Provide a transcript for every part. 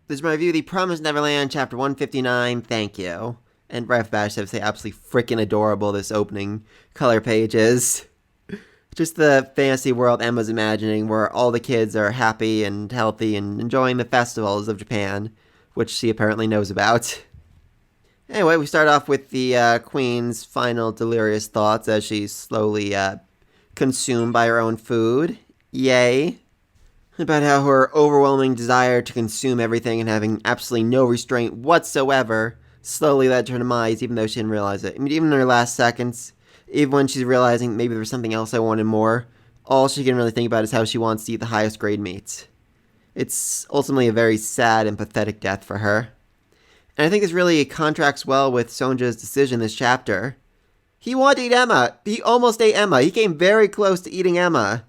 This is my review of The Promised Neverland, Chapter 159, thank you. And right off the bat, I should say absolutely freaking adorable this opening color page is. Just the fantasy world Emma's imagining, where all the kids are happy and healthy and enjoying the festivals of Japan, which she apparently knows about. Anyway, we start off with the queen's final delirious thoughts as she's slowly consumed by her own food. Yay. About how her overwhelming desire to consume everything and having absolutely no restraint whatsoever slowly led to her demise, even though she didn't realize it. I mean, even in her last seconds, even when she's realizing maybe there's something else I wanted more, all she can really think about is how she wants to eat the highest grade meat. It's ultimately a very sad and pathetic death for her. And I think this really contracts well with Sonja's decision this chapter. He wanted to eat Emma. He almost ate Emma. He came very close to eating Emma.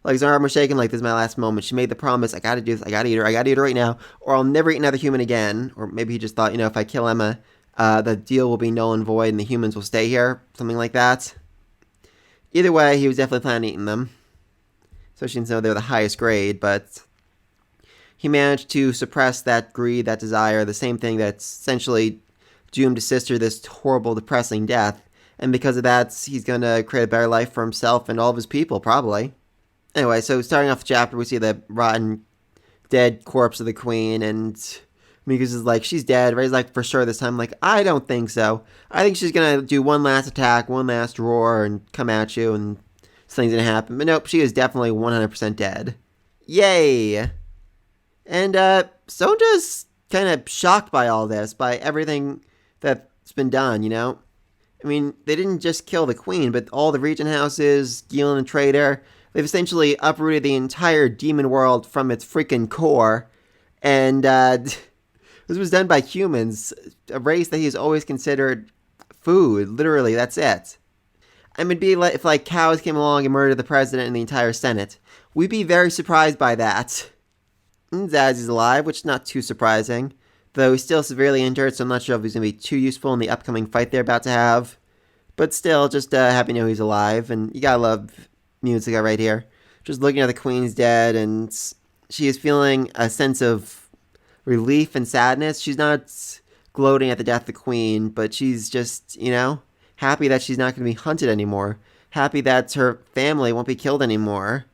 Like, his arm was shaking like, this is my last moment. She made the promise, I gotta do this, I gotta eat her right now, or I'll never eat another human again. Or maybe he just thought, if I kill Emma, the deal will be null and void and the humans will stay here. Something like that. Either way, he was definitely planning on eating them. Especially since they're the highest grade, but he managed to suppress that greed, that desire, the same thing that's essentially doomed his sister this horrible, depressing death. And because of that, he's gonna create a better life for himself and all of his people, probably. Anyway, so starting off the chapter, we see the rotten, dead corpse of the queen, and Miku's is like, she's dead. Ray's like, for sure this time. I'm like, I don't think so. I think she's gonna do one last attack, one last roar, and come at you, and something's gonna happen. But nope, she is definitely 100% dead. Yay! And, Sonja's kind of shocked by all this, by everything that's been done, I mean, they didn't just kill the queen, but all the regent houses, Gillen the traitor. They've essentially uprooted the entire demon world from its freaking core. And this was done by humans, a race that he's always considered food. Literally, that's it. I mean, it'd be like if cows came along and murdered the president and the entire Senate. We'd be very surprised by that. And Zazzy's alive, which is not too surprising. Though he's still severely injured, so I'm not sure if he's going to be too useful in the upcoming fight they're about to have. But still, just happy to know he's alive. And you gotta love music right here. Just looking at the queen's dead, and she is feeling a sense of relief and sadness. She's not gloating at the death of the queen, but she's just, happy that she's not going to be hunted anymore. Happy that her family won't be killed anymore.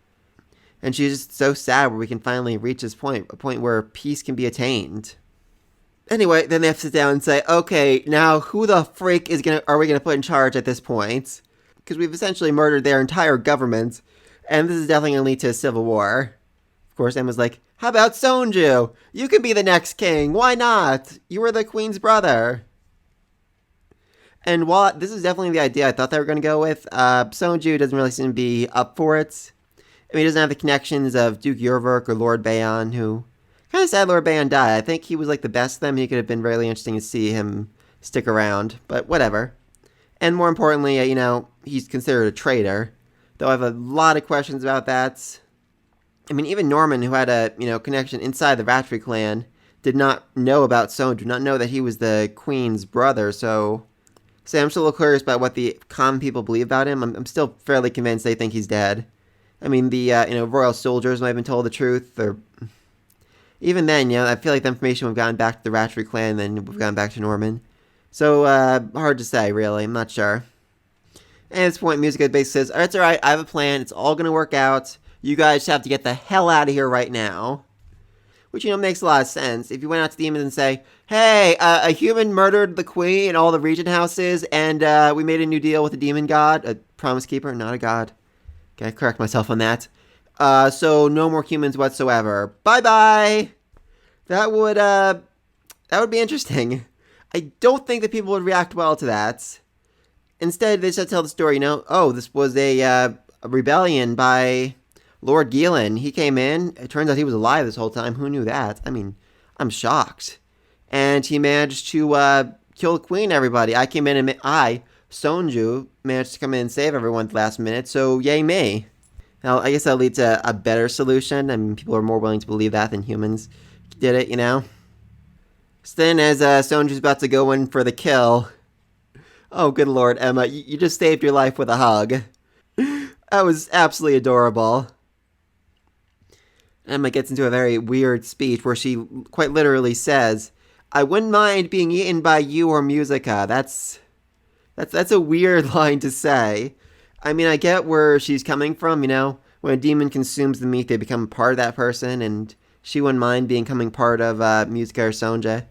And she's just so sad where we can finally reach this point, a point where peace can be attained. Anyway, then they have to sit down and say, okay, now who the freak are we gonna put in charge at this point? Because we've essentially murdered their entire government, and this is definitely going to lead to a civil war. Of course, Emma's like, how about Sonju? You could be the next king. Why not? You were the queen's brother. And while this is definitely the idea I thought they were going to go with, Sonju doesn't really seem to be up for it. I mean, he doesn't have the connections of Duke Yorvik or Lord Bayon, who kind of sad Lord Bayon died. I think he was like the best of them. He could have been really interesting to see him stick around, but whatever. And more importantly, he's considered a traitor. Though I have a lot of questions about that. I mean, even Norman, who had a, connection inside the Rattree clan, did not know about Sonju, did not know that he was the queen's brother. So I'm still a little curious about what the common people believe about him. I'm still fairly convinced they think he's dead. I mean, the, royal soldiers might have been told the truth, or even then, I feel like the information would have gotten back to the Rattree clan, and then we've gone back to Norman. So, hard to say, really. I'm not sure. And at this point, Musica basically says, it's alright, I have a plan. It's all going to work out. You guys have to get the hell out of here right now. Which, makes a lot of sense. If you went out to demons and say, hey, a human murdered the queen and all the regent houses, and we made a new deal with a demon god, a promise keeper, not a god. Okay, correct myself on that. So no more humans whatsoever. Bye-bye! That would be interesting. I don't think that people would react well to that. Instead, they just tell the story, this was a rebellion by Lord Gillen. He came in. It turns out he was alive this whole time. Who knew that? I mean, I'm shocked. And he managed to kill the queen, everybody. I came in and Sonju, managed to come in and save everyone at the last minute, so yay me. Now, I guess that'll lead to a better solution. I mean, people are more willing to believe that than humans did it, So then, as Sonju's about to go in for the kill, oh, good lord, Emma, you just saved your life with a hug. That was absolutely adorable. Emma gets into a very weird speech where she quite literally says, "I wouldn't mind being eaten by you or Musica." That's a weird line to say. I mean, I get where she's coming from. When a demon consumes the meat, they become part of that person, and she wouldn't mind becoming part of Musica or Sonja,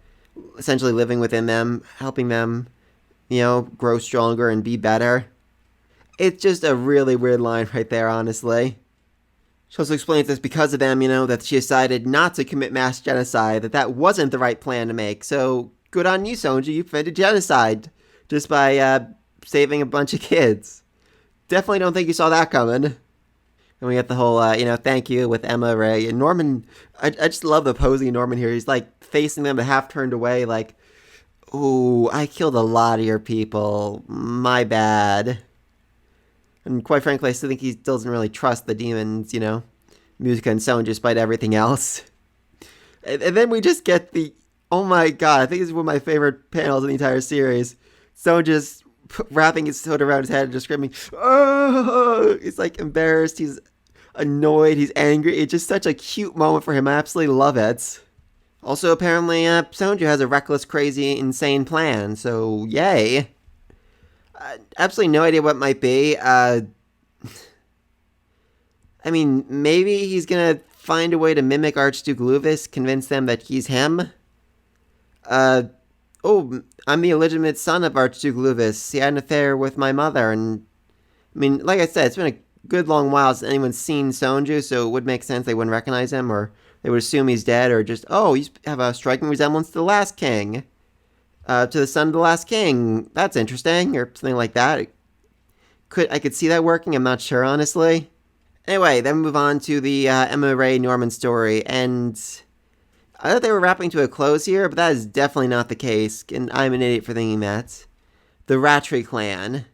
essentially living within them, helping them, grow stronger and be better. It's just a really weird line right there, honestly. She also explains this because of them, that she decided not to commit mass genocide, that wasn't the right plan to make. So good on you, Sonju. You prevented genocide just by saving a bunch of kids. Definitely don't think you saw that coming. And we get the whole, thank you with Emma, Ray, and Norman. I just love the posing of Norman here. He's like facing them, but half turned away, like, "Ooh, I killed a lot of your people. My bad." And quite frankly, I still think he doesn't really trust the demons, Musica and Sonja, despite everything else. And then we just get the, oh my god, I think this is one of my favorite panels in the entire series. Sonja just wrapping his hood around his head and just screaming, "Oh!" He's like embarrassed, he's annoyed, he's angry. It's just such a cute moment for him. I absolutely love it. Also, apparently, Sonju has a reckless, crazy, insane plan, so yay. Absolutely no idea what it might be. I mean, maybe he's gonna find a way to mimic Archduke Luvis, convince them that he's him. Oh, I'm the illegitimate son of Archduke Luvis. He had an affair with my mother, and I mean, like I said, it's been a good long while since anyone's seen Sonju, so it would make sense they wouldn't recognize him, or they would assume he's dead, or just, oh, you have a striking resemblance to the last king. To the son of the last king. That's interesting, or something like that. I could see that working. I'm not sure, honestly. Anyway, then we move on to the Emma Ray Norman story, and I thought they were wrapping to a close here, but that is definitely not the case, and I'm an idiot for thinking that. The Rattray clan.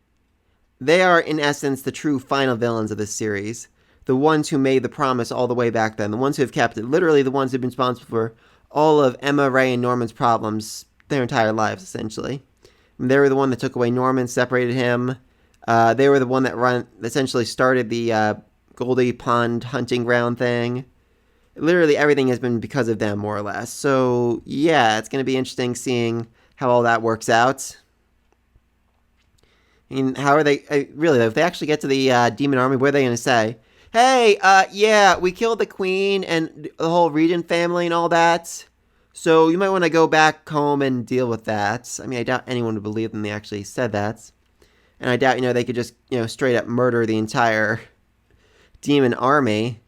They are, in essence, the true final villains of this series. The ones who made the promise all the way back then. The ones who have kept it. Literally the ones who have been responsible for all of Emma, Ray, and Norman's problems their entire lives, essentially. And they were the one that took away Norman, separated him. They were the one that essentially started the Goldie Pond hunting ground thing. Literally everything has been because of them, more or less. So, yeah, it's going to be interesting seeing how all that works out. I mean, how are they... really, though, if they actually get to the demon army, what are they going to say? Hey, yeah, we killed the queen and the whole regent family and all that. So you might want to go back home and deal with that. I mean, I doubt anyone would believe them they actually said that. And I doubt, they could just, straight up murder the entire demon army.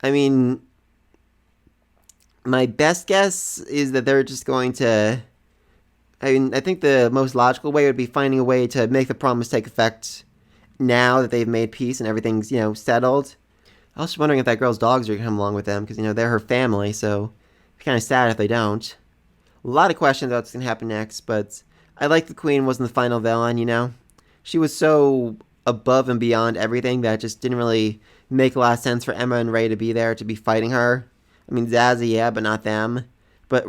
I mean, my best guess is that they're just going to... I mean, I think the most logical way would be finding a way to make the promise take effect now that they've made peace and everything's, settled. I was wondering if that girl's dogs are going to come along with them, because, they're her family, so... kind of sad if they don't. A lot of questions about what's going to happen next, but I like the Queen wasn't the final villain, She was so above and beyond everything that it just didn't really make a lot of sense for Emma and Ray to be there, to be fighting her. I mean, Zazie, yeah, but not them. But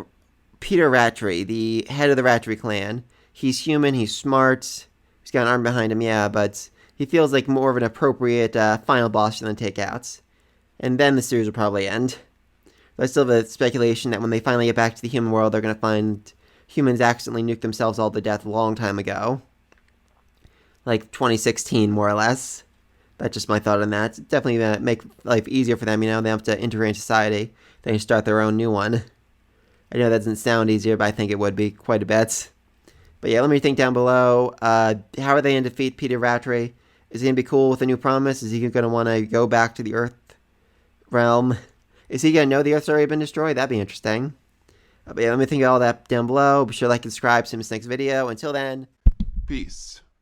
Peter Rattray, the head of the Rattray clan, he's human, he's smart, he's got an arm behind him, yeah, but he feels like more of an appropriate final boss than take out. And then the series will probably end. I still have a speculation that when they finally get back to the human world, they're going to find humans accidentally nuked themselves all to death a long time ago. Like 2016, more or less. That's just my thought on that. It's definitely going to make life easier for them, They have to integrate in society. They can start their own new one. I know that doesn't sound easier, but I think it would be quite a bit. But yeah, let me think down below. How are they going to defeat Peter Rattray? Is he going to be cool with a new promise? Is he going to want to go back to the Earth realm? Is he going to know the Earth's already been destroyed? That'd be interesting. But yeah, let me think of all that down below. Be sure to like and subscribe. See you in this next video. Until then, peace.